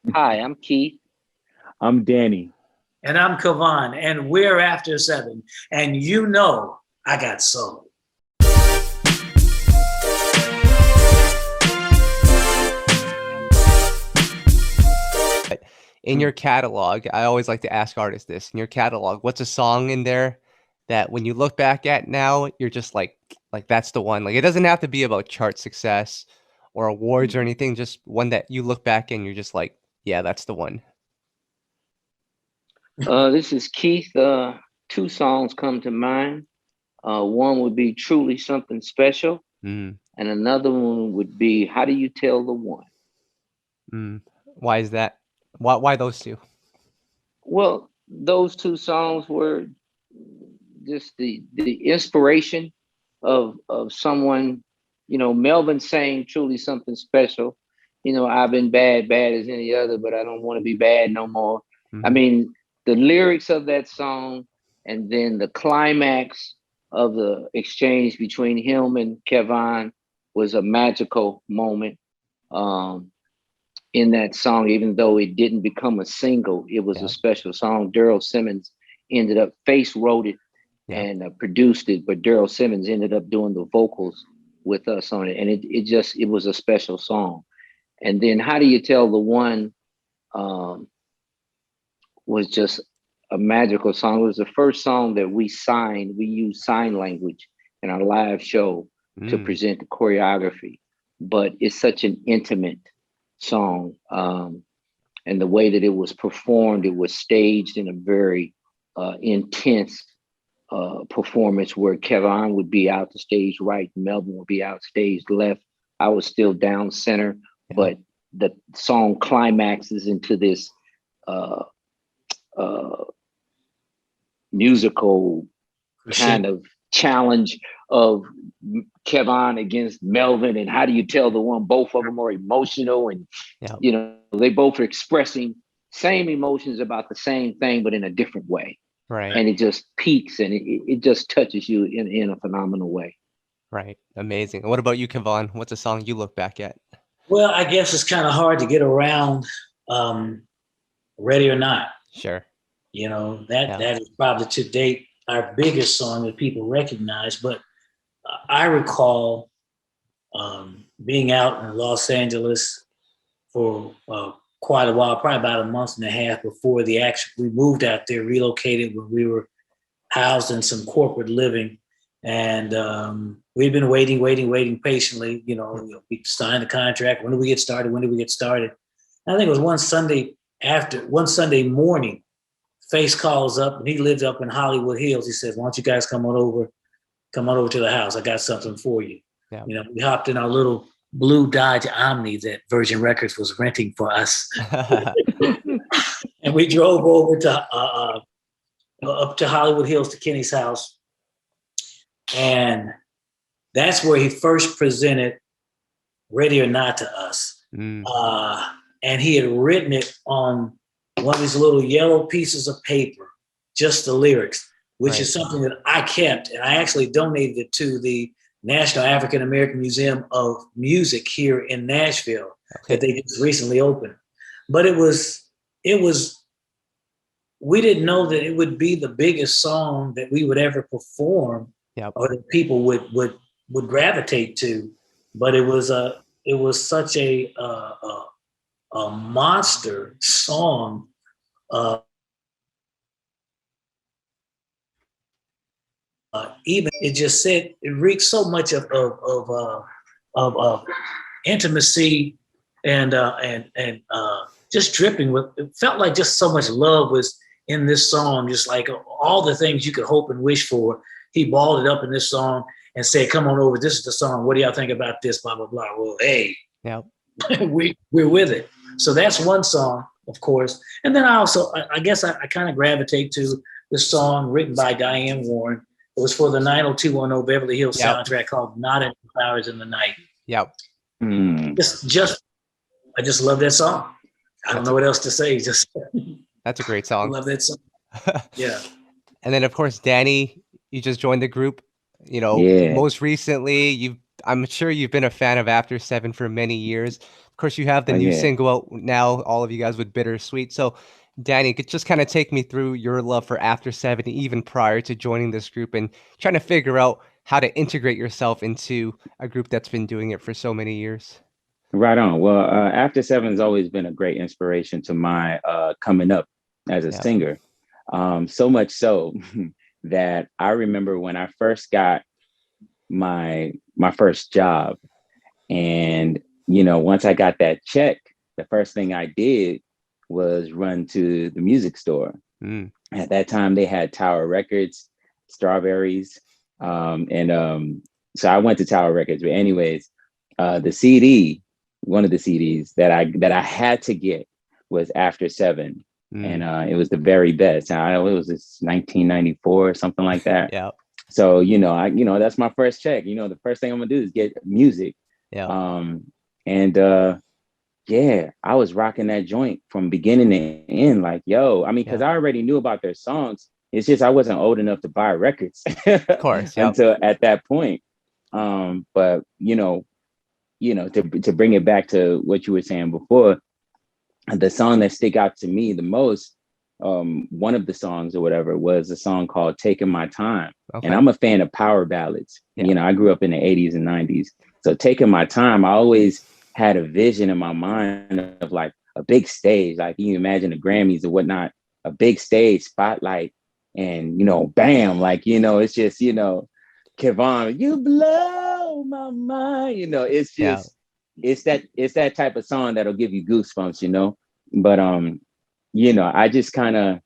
Hi, I'm Keith. I'm Danny. And I'm Kavan, and we're After Seven. And you know I got soul. In your catalog, I always like to ask artists this. In your catalog, what's a song in there that when you look back at now, you're just like that's the one. Like it doesn't have to be about chart success or awards or anything, just one that you look back and you're just like, yeah, that's the one. This is Keith. Two songs come to mind. One would be Truly Something Special, Mm, and another one would be How Do You Tell the One? Why is that? Why those two? Well, those two songs were just the inspiration of someone, Melvin saying Truly Something Special. I've been bad, bad as any other, but I don't want to be bad no more. I Hmm. mean, the lyrics of that song and then the climax of the exchange between him and Kevin was a magical moment um, in that song. Even though it didn't become a single, it was a Yeah, special song. Daryl Simmons ended up Face wrote it yeah, and produced it, but Daryl Simmons ended up doing the vocals with us on it, and it was a special song. And then How Do You Tell the One um, was just a magical song. It was the first song that we signed. We used sign language in our live show to mm, present the choreography, but it's such an intimate song. And the way that it was performed, it was staged in a very intense performance where Kevin would be out the stage right, Melvin would be out stage left. I was still down center, yeah, but the song climaxes into this uh, uh, musical kind of challenge of Kevin against Melvin, and how do you tell the one? Both of them are emotional, and yeah. they both are expressing same emotions about the same thing, but in a different way. Right, And it just peaks and it just touches you in a phenomenal way. right. Amazing. And what about you, Kevon? What's a song you look back at? Well, I guess it's kind of hard to get around um, Ready or Not. Sure. That Yeah. that is probably to date our biggest song that people recognize. But I recall being out in Los Angeles for quite a while, probably about a month and a half before we moved out there, relocated when we were housed in some corporate living. And we'd been waiting patiently. We signed the contract. When did we get started? When did we get started? And I think it was one Sunday morning, Face calls up, and he lived up in Hollywood Hills. He says, "Why don't you guys come on over to the house? I got something for you." Yeah. We hopped in our little blue Dodge Omni that Virgin Records was renting for us, and we drove over to up to Hollywood Hills to Kenny's house, and that's where he first presented Ready or Not to us. Mm, And he had written it on one of these little yellow pieces of paper, just the lyrics, which right. is something that I kept, and I actually donated it to the National African American Museum of Music here in Nashville that Okay. they just recently opened. But it was we didn't know that it would be the biggest song that we would ever perform Yep. or that people would gravitate to. But it was such a monster song. Even it just said it reeked so much of intimacy and just dripping with. It felt like just so much love was in this song, just like all the things you could hope and wish for. He balled it up in this song and said, "Come on over. This is the song. What do y'all think about this? Blah blah blah." Well, hey, Yep. we're with it. So that's one song, of course. And then I guess I kind of gravitate to the song written by Diane Warren. It was for the 90210 Beverly Hills Yep. soundtrack called "Not Any Flowers in the Night." Yep. Mm. I just love that song. I don't That's know a what else to say. Just that's a great song. love that song. Yeah. And then of course, Danny, you just joined the group. Yeah. Most recently, I'm sure you've been a fan of After Seven for many years. course, you have the new single out now, all of you guys with Bittersweet. So, Danny, could just kind of take me through your love for After Seven, even prior to joining this group, and trying to figure out how to integrate yourself into a group that's been doing it for so many years. Right on. Well, After Seven's always been a great inspiration to my coming up as a singer. So much so that I remember when I first got my first job, and once I got that check, the first thing I did was run to the music store. At that time, they had Tower Records, Strawberries, so I went to Tower Records. But anyways, the CD, one of the CDs that I had to get was After Seven, and it was the very best. It was 1994 or something like that. Yeah. So that's my first check. The first thing I'm gonna do is get music. Yeah. I was rocking that joint from beginning to end. Like, yo, I mean, because I already knew about their songs. It's just I wasn't old enough to buy records, of course, until at that point. But to bring it back to what you were saying before, the song that stick out to me the most, one of the songs or whatever, was a song called "Taking My Time." Okay. And I'm a fan of power ballads. I grew up in the 80s and 90s. So "Taking My Time," I always had a vision in my mind of like a big stage, like you imagine the Grammys or whatnot, a big stage spotlight, and bam, like it's just Kevon, you blow my mind, it's just it's that type of song that'll give you goosebumps, but I just kind of,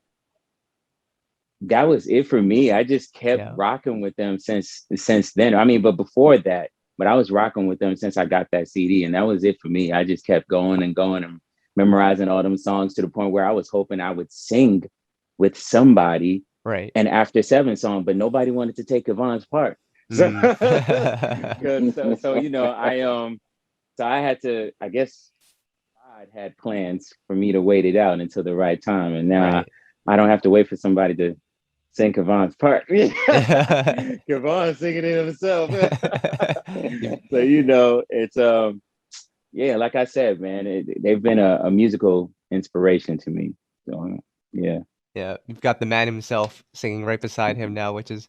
that was it for me. I just kept rocking with them since then. I mean, but before that, but I was rocking with them since I got that CD, and that was it for me. I just kept going and going and memorizing all them songs to the point where I was hoping I would sing with somebody an After Seven song, but nobody wanted to take Kevon's part. So, so I had to, I guess God had plans for me to wait it out until the right time. And now I don't have to wait for somebody to sing Kevon's part. Kevon's singing it himself. So, it's, like I said, man, they've been a musical inspiration to me. So, yeah. Yeah, you've got the man himself singing right beside him now, which is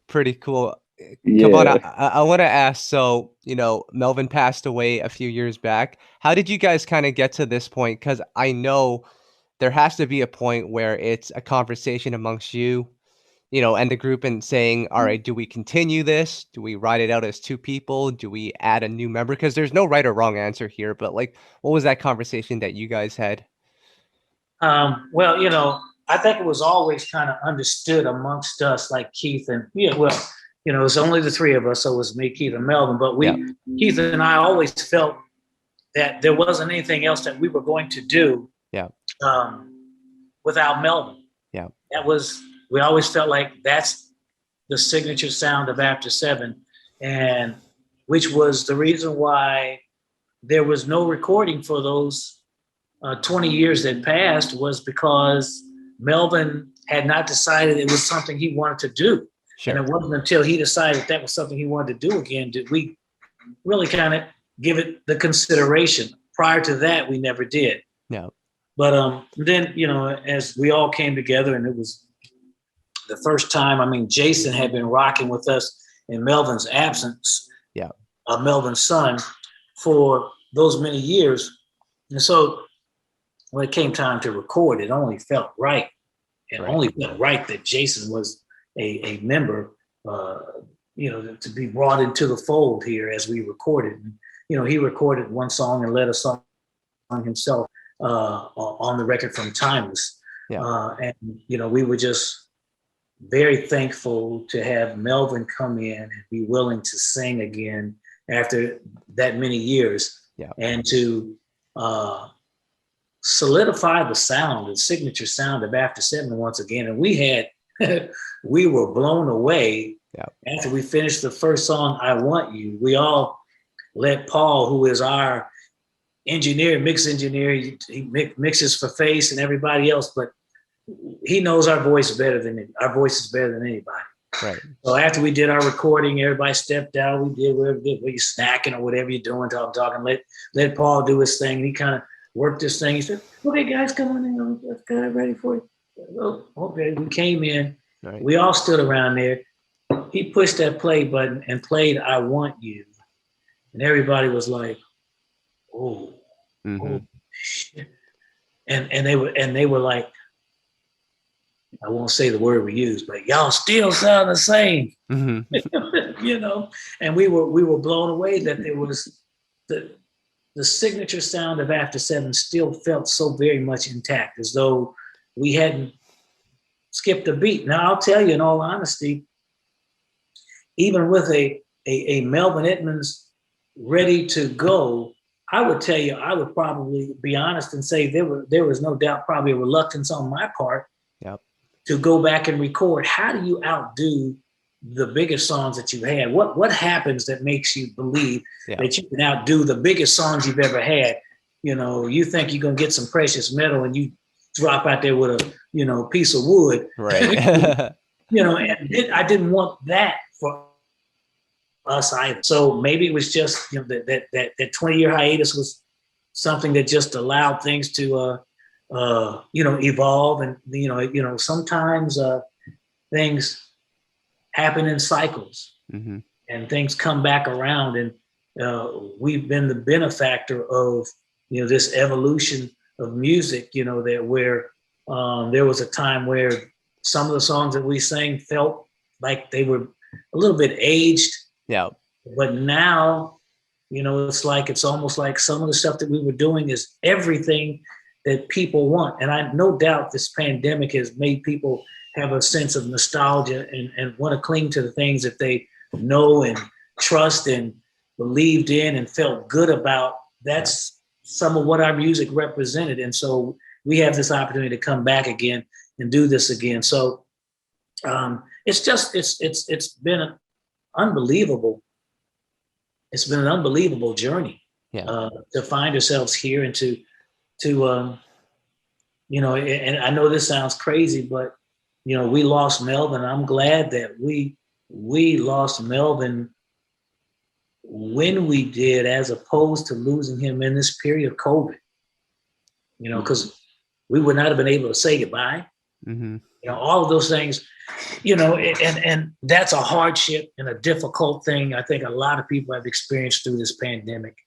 pretty cool. Yeah. Come on, I want to ask, so, Melvin passed away a few years back. How did you guys kind of get to this point? Because I know there has to be a point where it's a conversation amongst you, and the group, and saying, all right, do we continue this? Do we ride it out as two people? Do we add a new member? Because there's no right or wrong answer here, but like, what was that conversation that you guys had? Well, I think it was always kind of understood amongst us, like Keith and it's only the three of us, so it was me, Keith, and Melvin. But Keith and I always felt that there wasn't anything else that we were going to do without Melvin. Yeah, we always felt like that's the signature sound of After Seven, and which was the reason why there was no recording for those 20 years that passed, was because Melvin had not decided it was something he wanted to do. Sure. And it wasn't until he decided that was something he wanted to do again did we really kind of give it the consideration. Prior to that, we never did. No. But then, as we all came together, and it was the first time, I mean, Jason had been rocking with us in Melvin's absence, Melvin's son, for those many years. And so when it came time to record, it only felt right. It only felt right that Jason was a member, to be brought into the fold here as we recorded. And, he recorded one song and led a song himself on the record from Timeless. And, we were just very thankful to have Melvin come in and be willing to sing again after that many years, and to solidify the sound, the signature sound of After Seven once again. And we were blown away after we finished the first song, I Want You. We all let Paul, who is our mix engineer, he mixes for Face and everybody else, but he knows our voice is better than anybody. Right. So after we did our recording, everybody stepped out. We did whatever you're snacking or whatever you're doing. Talking. Let Paul do his thing. And he kind of worked this thing. He said, "Okay, guys, come on in. Let's get it ready for you." Oh, okay, we came in. Right. We all stood around there. He pushed that play button and played "I Want You," and everybody was like, "Oh, oh shit!" And they were like, I won't say the word we used, but y'all still sound the same, you know. And we were blown away that there was the signature sound of After Seven still felt so very much intact, as though we hadn't skipped a beat. Now I'll tell you, in all honesty, even with a Melvin Edmonds ready to go, I would tell you, I would probably be honest and say there was no doubt probably a reluctance on my part. Yep. To go back and record. How do you outdo the biggest songs that you had? What happens that makes you believe that you can outdo the biggest songs you've ever had? You know, you think you're gonna get some precious metal and you drop out there with a piece of wood. Right. You know, and I didn't want that for us either. So maybe it was just that 20-year hiatus was something that just allowed things to evolve, and sometimes things happen in cycles, and things come back around, and we've been the benefactor of this evolution of music. That where there was a time where some of the songs that we sang felt like they were a little bit aged. Yeah. But now, it's almost like some of the stuff that we were doing is everything that people want. And I no doubt this pandemic has made people have a sense of nostalgia and want to cling to the things that they know and trust and believed in and felt good about. That's some of what our music represented. And so we have this opportunity to come back again and do this again. So it's been an unbelievable. It's been an unbelievable journey to find ourselves here and to and I know this sounds crazy, but we lost Melvin. I'm glad that we lost Melvin when we did, as opposed to losing him in this period of COVID. Because we would not have been able to say goodbye. All of those things. And that's a hardship and a difficult thing. I think a lot of people have experienced through this pandemic.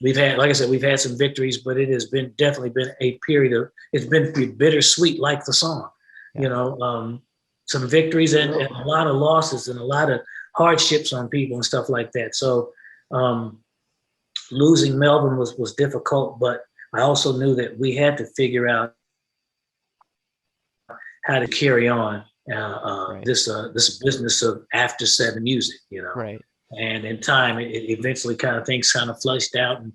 We've had, like I said, we've had some victories, but it has definitely been a period of, it's been bittersweet, like the song, some victories and a lot of losses and a lot of hardships on people and stuff like that. So losing Melvin was difficult, but I also knew that we had to figure out how to carry on this business of After Seven music, Right. And in time, it eventually things flushed out, and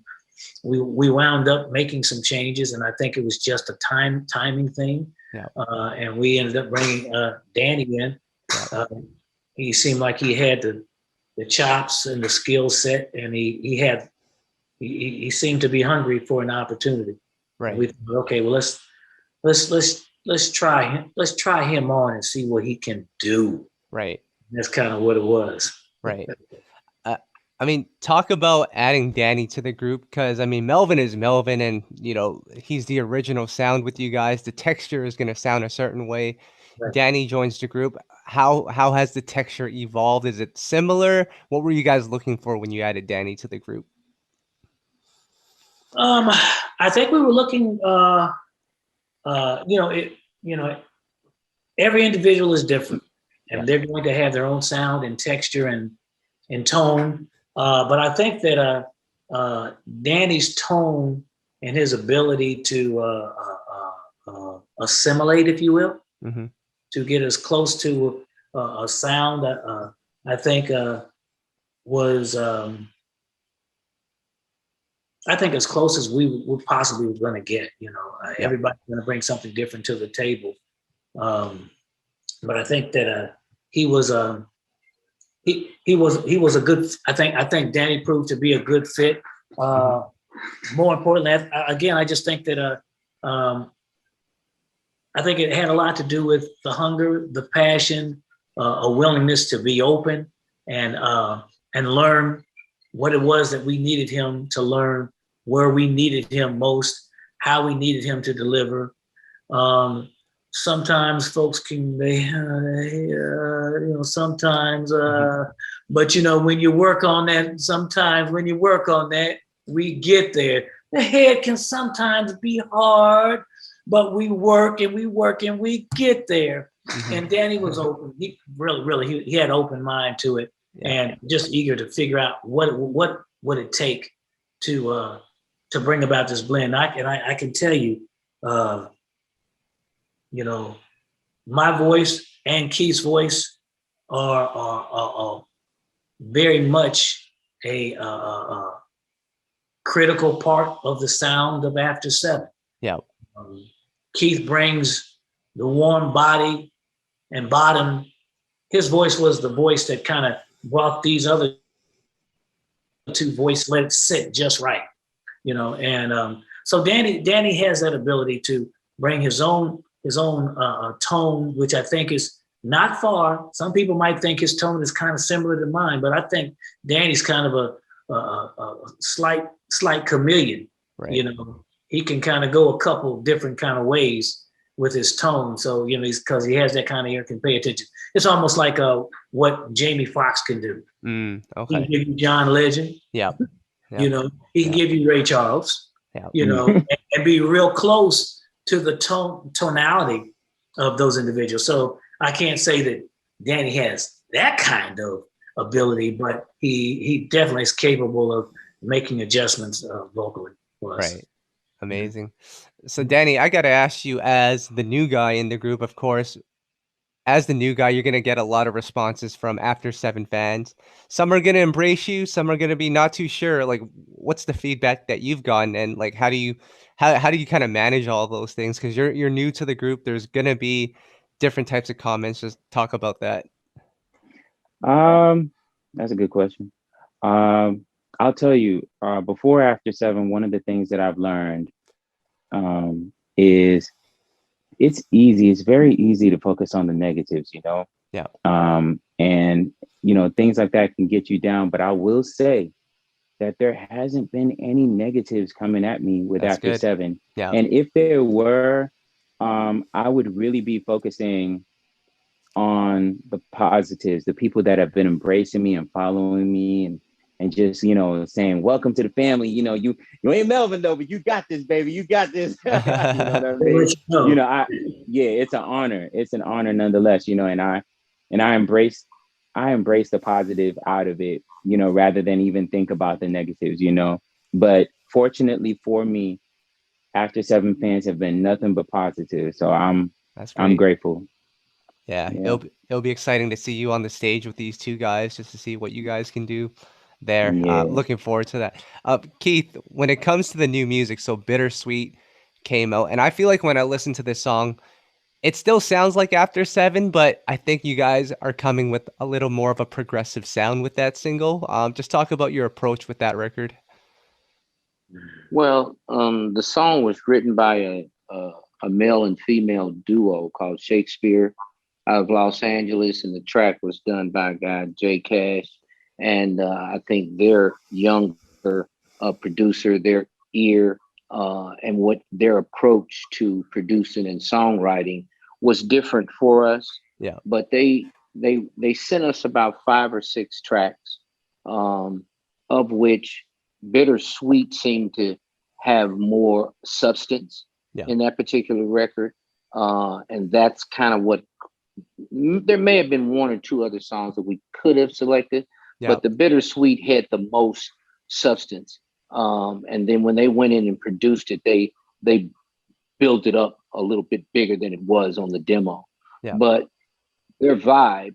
we wound up making some changes. And I think it was just a timing thing. And we ended up bringing Danny in. He seemed like he had the chops and the skill set, and he seemed to be hungry for an opportunity. Right. And we thought, okay, well let's try him. Let's try him on and see what he can do. Right. And that's kind of what it was. Right. Talk about adding Danny to the group, because Melvin is Melvin, and he's the original sound with you guys. The texture is going to sound a certain way. Right. Danny joins the group. How has the texture evolved? Is it similar? What were you guys looking for when you added Danny to the group? I think we were looking. Every individual is different, and they're going to have their own sound and texture and tone. But I think that Danny's tone and his ability to assimilate, if you will, to get as close to a sound, I think was, I think as close as we possibly were going to get. Everybody's going to bring something different to the table. But I think that he was he was a good. I think Danny proved to be a good fit. More importantly, again, I just think that I think it had a lot to do with the hunger, the passion, a willingness to be open and learn what it was that we needed him to learn, where we needed him most, how we needed him to deliver. Sometimes folks can, sometimes, but when you work on that, sometimes when you work on that, we get there. The head can sometimes be hard, but we work and we work and we get there. And Danny was open. He really, he had an open mind to it, and just eager to figure out what would it take to bring about this blend. I can tell you, my voice and Keith's voice are very much a critical part of the sound of After Seven. Yeah. Keith brings the warm body and bottom. His voice was the voice that kind of brought these other two voices, let it sit just right, and so Danny has that ability to bring his own tone, which I think is not far. Some people might think his tone is kind of similar to mine, but I think Danny's kind of a slight chameleon. Right. He can kind of go a couple different kind of ways with his tone. So because he has that kind of ear, can pay attention. It's almost like what Jamie Foxx can do. Okay. He can give you John Legend. Yeah. He can give you Ray Charles. Yeah. And be real close to the tonality of those individuals. So I can't say that Danny has that kind of ability, but he definitely is capable of making adjustments vocally for us. Right. Amazing. So Danny, I got to ask you, as the new guy in the group, of course, as the new guy, you're going to get a lot of responses from After Seven fans. Some are going to embrace you. Some are going to be not too sure. Like, what's the feedback that you've gotten, and like, how do you kind of manage all those things? Because you're new to the group. There's going to be different types of comments. Just talk about that. That's a good question. I'll tell you, before After Seven, one of the things that I've learned is it's easy. It's very easy to focus on the negatives, Yeah. And things like that can get you down. But I will say that there hasn't been any negatives coming at me with That's After good. Seven. Yeah. And if there were, I would really be focusing on the positives, the people that have been embracing me and following me and just, saying, welcome to the family. You ain't Melvin though, but you got this, baby. You got this. You know what I mean? It's an honor. It's an honor nonetheless, and I embrace the positive out of it, rather than even think about the negatives, But fortunately for me, After Seven fans have been nothing but positive. So I'm grateful. Yeah. It'll be exciting to see you on the stage with these two guys, just to see what you guys can do there. Yeah. Looking forward to that. Keith, when it comes to the new music, so Bittersweet came out, and I feel like when I listen to this song, it still sounds like After Seven, but I think you guys are coming with a little more of a progressive sound with that single. Just talk about your approach with that record. Well, the song was written by a male and female duo called Shakespeare out of Los Angeles, and the track was done by a guy, Jay Cash. And I think their younger producer, their ear, and what their approach to producing and songwriting was different for us. Yeah. But they sent us about 5 or 6 tracks, of which Bittersweet seemed to have more substance in that particular record. And that's kind of what, there may have been 1 or 2 other songs that we could have selected, but the Bittersweet had the most substance. And then when they went in and produced it, they built it up a little bit bigger than it was on the demo. Yeah. But their vibe,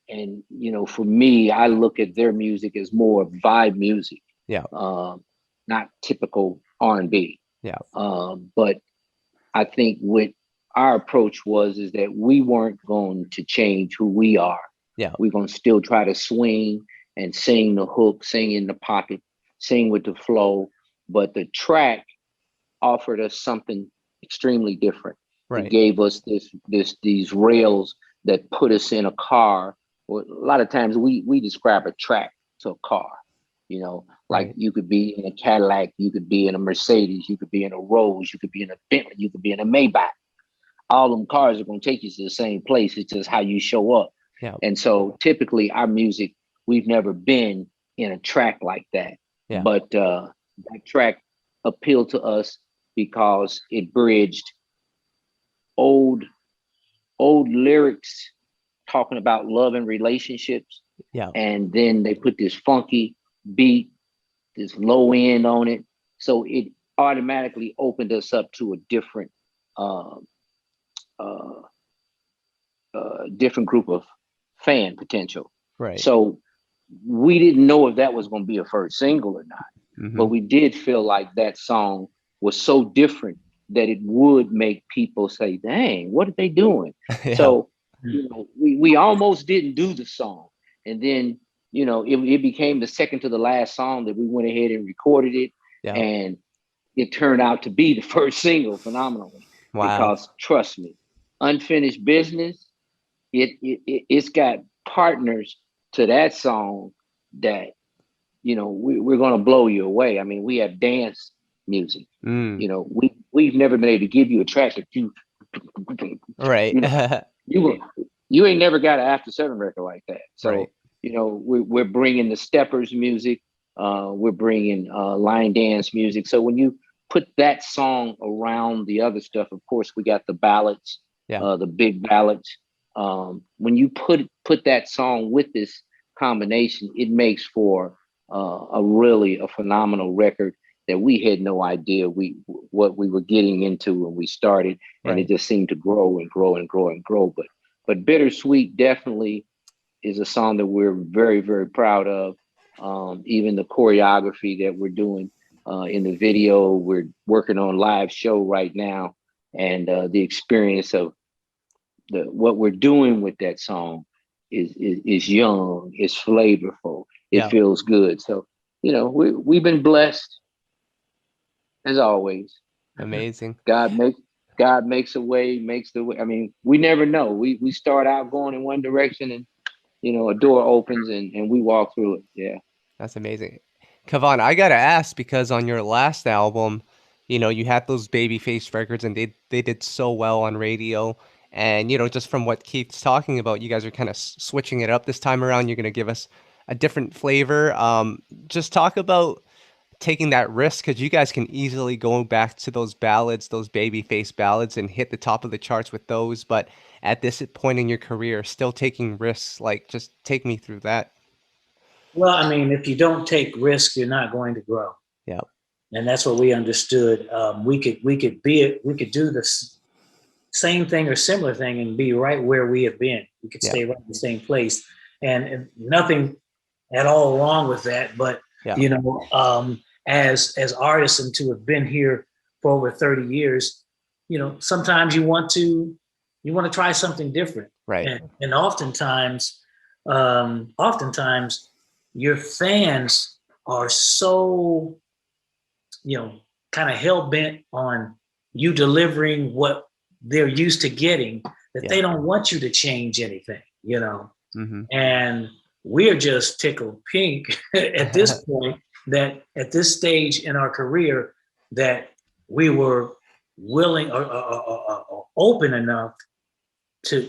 and for me, I look at their music as more vibe music. Yeah. Not typical R&B. Yeah. But I think what our approach is that we weren't going to change who we are. Yeah. We're going to still try to swing and sing the hook, sing in the pocket, sing with the flow. But the track offered us something extremely different. Right. It gave us these rails that put us in a car. Well, a lot of times we describe a track to a car. You know, like Right. you could be in a Cadillac, you could be in a Mercedes, you could be in a Rolls, you could be in a Bentley, you could be in a Maybach. All them cars are going to take you to the same place. It's just how you show up. Yeah. And so typically our music, we've never been in a track like that. Yeah. But that track appealed to us because it bridged old lyrics talking about love and relationships. Yeah. And then they put this funky beat, this low end on it. So it automatically opened us up to a different uh, uh, different group of fan potential. Right. So we didn't know if that was going to be a first single or not, but we did feel like that song was so different that it would make people say, dang, what are they doing? Yeah. So, you know, we almost didn't do the song. And then, you know, it became the second to the last song that we went ahead and recorded it. Yeah. And it turned out to be the first single phenomenally. Wow. Because trust me, Unfinished Business, it's got partners to that song that, you know, we're going to blow you away. I mean, we have dance music. You know, we've never been able to give you a track that you, right. You know, you ain't never got an After Seven record like that. So, Right. you know, we're bringing the Steppers music. We're bringing line dance music. So when you put that song around the other stuff, of course, we got the ballads, Yeah. the big ballads. When you put that song with this combination, it makes for a phenomenal record that we had no idea what we were getting into when we started, and Right. it just seemed to grow and grow and grow and grow. But Bittersweet definitely is a song that we're very, very proud of. Even the choreography that we're doing in the video, we're working on live show right now, and the experience of what we're doing with that song is young, it's flavorful, it Yeah. feels good. So, you know, we've been blessed as always. Amazing. God makes a way, makes the way. I mean, we never know. We start out going in one direction, and you know, a door opens and we walk through it. Yeah. That's amazing. Kavan, I gotta ask, because on your last album, you know, you had those Babyface records and they did so well on radio. And, you know, just from what Keith's talking about, you guys are kind of switching it up this time around. You're gonna give us a different flavor. Just talk about taking that risk, because you guys can easily go back to those ballads, those Babyface ballads, and hit the top of the charts with those. But at this point in your career, still taking risks, like, just take me through that. Well, I mean, if you don't take risk, you're not going to grow. Yeah. And that's what we understood. We could do this same thing or similar thing and be right where we have been. We could stay right in the same place, and nothing at all wrong with that. But you know, as artists, and to have been here for over 30 years, you know, sometimes you want to try something different, right? And oftentimes your fans are so, you know, kind of hell bent on you delivering what they're used to getting, that they don't want you to change anything, you know. And we're just tickled pink at this point, that at this stage in our career, that we were willing or open enough to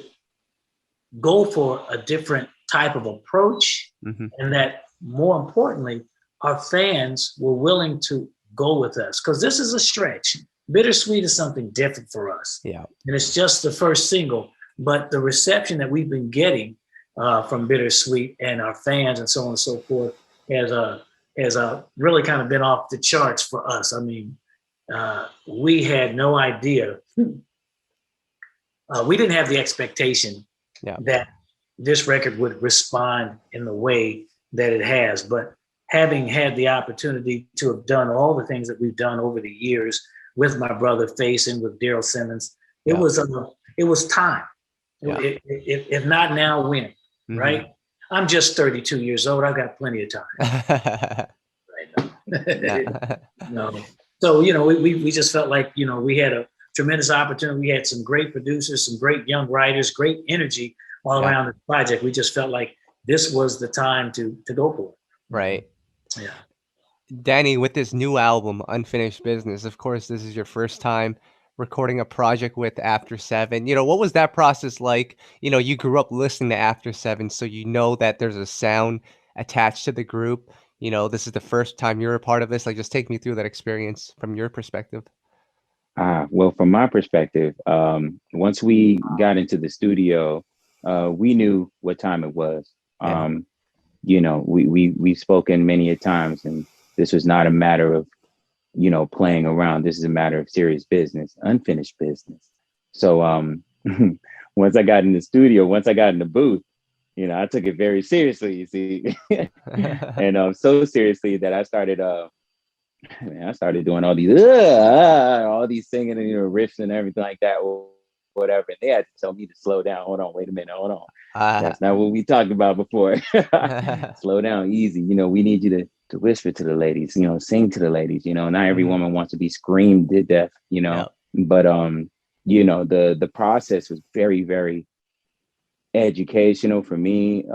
go for a different type of approach, and that more importantly, our fans were willing to go with us, because this is a stretch. Bittersweet is something different for us. Yeah. And it's just the first single, but the reception that we've been getting from Bittersweet and our fans and so on and so forth has really kind of been off the charts for us. I mean, we had no idea. We didn't have the expectation that this record would respond in the way that it has. But having had the opportunity to have done all the things that we've done over the years with my brother Face and with Daryl Simmons, it was time. If not now, when? Right? I'm just 32 years old. I've got plenty of time. Right now. No. So, you know, we just felt like, you know, we had tremendous opportunity. We had some great producers, some great young writers, great energy all around the project. We just felt like this was the time to go for it. Right. Yeah. Danny, with this new album, Unfinished Business, of course, this is your first time recording a project with After Seven. You know, what was that process like? You know, you grew up listening to After Seven, so you know that there's a sound attached to the group. You know, this is the first time you're a part of this. Like, just take me through that experience from your perspective. Well, from my perspective, once we got into the studio, we knew what time it was. Yeah. You know, we've spoken many a times, and this was not a matter of, you know, playing around. This is a matter of serious business, unfinished business. So once I got in the studio, once I got in the booth, you know, I took it very seriously, you see, and so seriously that I started doing all these singing and, you know, riffs and everything like that, or whatever. And they had to tell me to slow down. Hold on, wait a minute, hold on. That's not what we talked about before. Slow down, easy. You know, we need you to whisper to the ladies, you know, sing to the ladies. You know, not every woman wants to be screamed to death, you know. Yep. But you know, the process was very, very educational for me.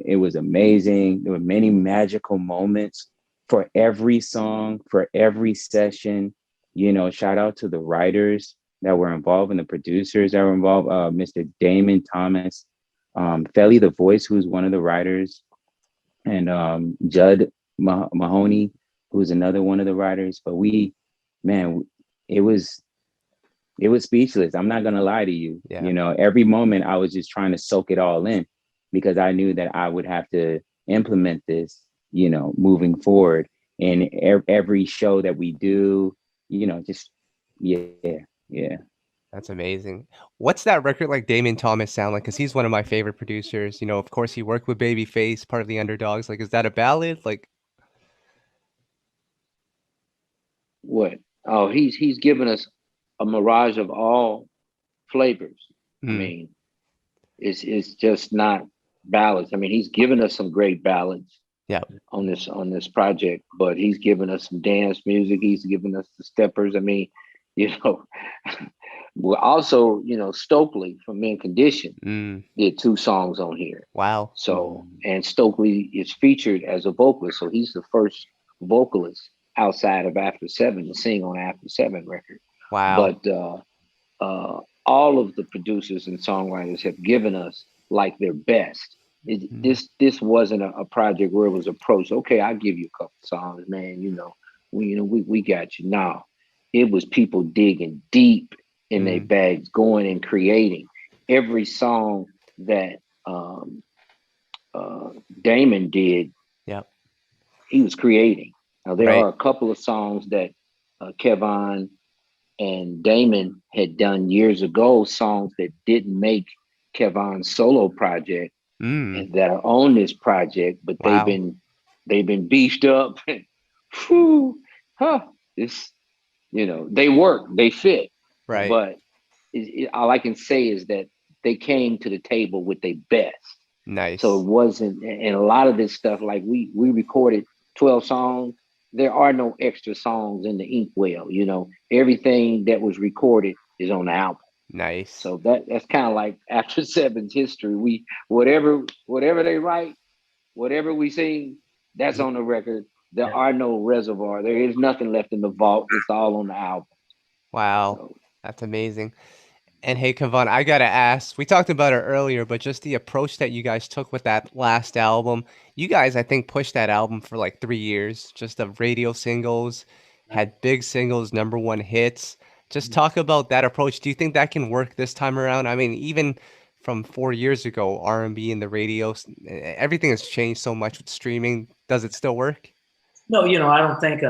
It was amazing. There were many magical moments for every song, for every session. You know, shout out to the writers that were involved and the producers that were involved. Mr. Damon Thomas, Felly the Voice, who's one of the writers, and Judd Mahoney, who's another one of the writers. But it was speechless. I'm not gonna lie to you. Yeah. You know, every moment I was just trying to soak it all in, because I knew that I would have to implement this, you know, moving forward in every show that we do. You know, just yeah. That's amazing. What's that record like Damon Thomas sound like? Because he's one of my favorite producers. You know, of course, he worked with Babyface, part of the Underdogs. Like, is that a ballad? Like, what? Oh, he's given us a mirage of all flavors. I mean, it's just not ballads. I mean, he's given us some great ballads. Yeah. On this project, but he's given us some dance music. He's given us the steppers. I mean, you know, well, also, you know, Stokely from Men Condition did 2 songs on here. Wow. So, and Stokely is featured as a vocalist. So he's the first vocalist outside of After Seven to sing on After Seven record. Wow. But all of the producers and songwriters have given us like their best. This wasn't a project where it was approached. Okay, I'll give you a couple songs, man. You know, we got you. Now, it was people digging deep in their bags, going and creating every song that Damon did. Yeah, he was creating. Now there are a couple of songs that Kevon and Damon had done years ago, songs that didn't make Kevon's solo project. And that are on this project, but they've been beefed up. This, you know, they work, they fit. Right. But all I can say is that they came to the table with their best. Nice. So it wasn't, and a lot of this stuff, like we recorded 12 songs. There are no extra songs in the inkwell. You know, everything that was recorded is on the album. Nice. So that's kind of like After Seven's history. We whatever they write, whatever we sing, that's on the record. There are no reservoir. There is nothing left in the vault. It's all on the album. Wow, so that's amazing. And hey, Kevon, I gotta ask. We talked about it earlier, but just the approach that you guys took with that last album. You guys, I think, pushed that album for like 3 years, just of radio singles, had big singles, #1 hits. Just talk about that approach. Do you think that can work this time around? I mean, even from 4 years ago, R&B and the radio, everything has changed so much with streaming. Does it still work? No, you know, I don't think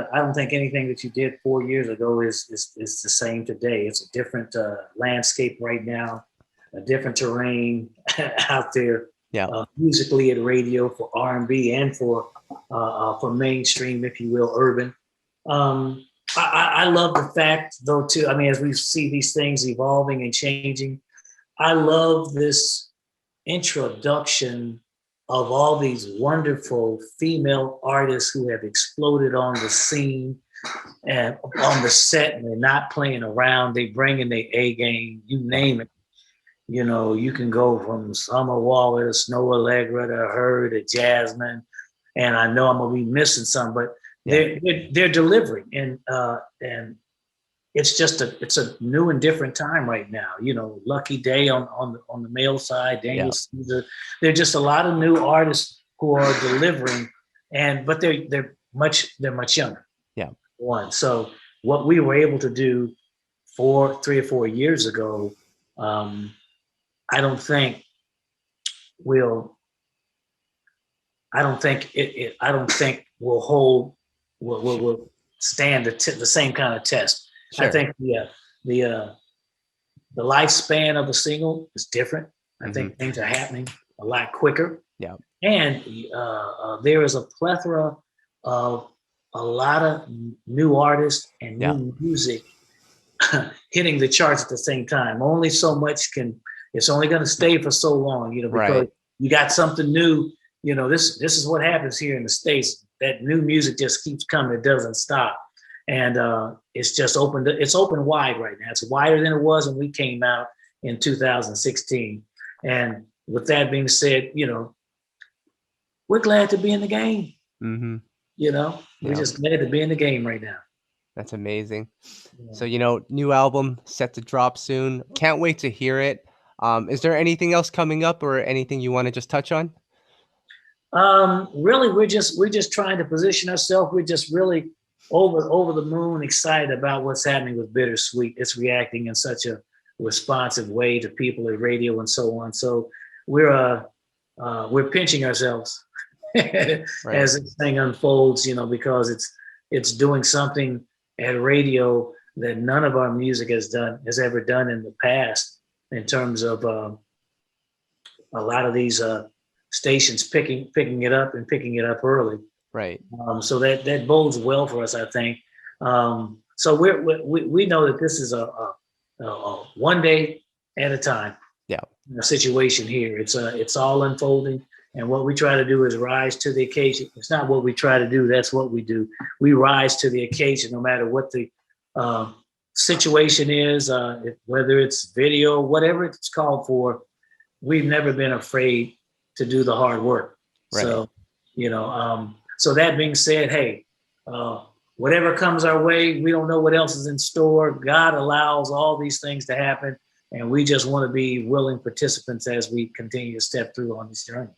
anything that you did 4 years ago is the same today. It's a different landscape right now, a different terrain out there. Yeah. Musically at radio for R&B and for mainstream, if you will, urban. I love the fact, though, too, I mean, as we see these things evolving and changing, I love this introduction of all these wonderful female artists who have exploded on the scene, and on the set, and they're not playing around. They bring in their A game. You name it. You know, you can go from Summer Walker to Snow Allegra to Her to Jasmine, and I know I'm gonna be missing some, but they're delivering, and it's a new and different time right now. You know, Lucky Day on the male side, Daniel Caesar. There are just a lot of new artists who are delivering, but they're much younger. Yeah. One. So what we were able to do 3 or 4 years ago, I don't think we'll stand the same kind of test. Sure. I think the lifespan of a single is different. I think things are happening a lot quicker. Yeah. And there is a plethora of a lot of new artists and new music hitting the charts at the same time. Only so much it's only going to stay for so long, because you got something new. This is what happens here in the States. That new music just keeps coming. It doesn't stop. And it's just it's open wide right now. It's wider than it was when we came out in 2016. And with that being said, we're glad to be in the game. Mm-hmm. We're just glad to be in the game right now. That's amazing. Yeah. So, new album set to drop soon. Can't wait to hear it. Is there anything else coming up or anything you want to just touch on? Really, we're just trying to position ourselves. We're just really over the moon excited about what's happening with Bittersweet. It's reacting in such a responsive way to people at radio and so on. So we're pinching ourselves as this thing unfolds, because it's doing something at radio that none of our music has ever done in the past, in terms of a lot of these stations picking it up and picking it up early. Right. So that bodes well for us, I think. So we know that this is a one day at a time. Yeah. Situation here. It's all unfolding, and what we try to do is rise to the occasion. It's not what we try to do; that's what we do. We rise to the occasion, no matter what the situation is, whether it's video, whatever it's called for. We've never been afraid to do the hard work. Right. So, so that being said, hey, whatever comes our way, we don't know what else is in store. God allows all these things to happen, and we just want to be willing participants as we continue to step through on this journey.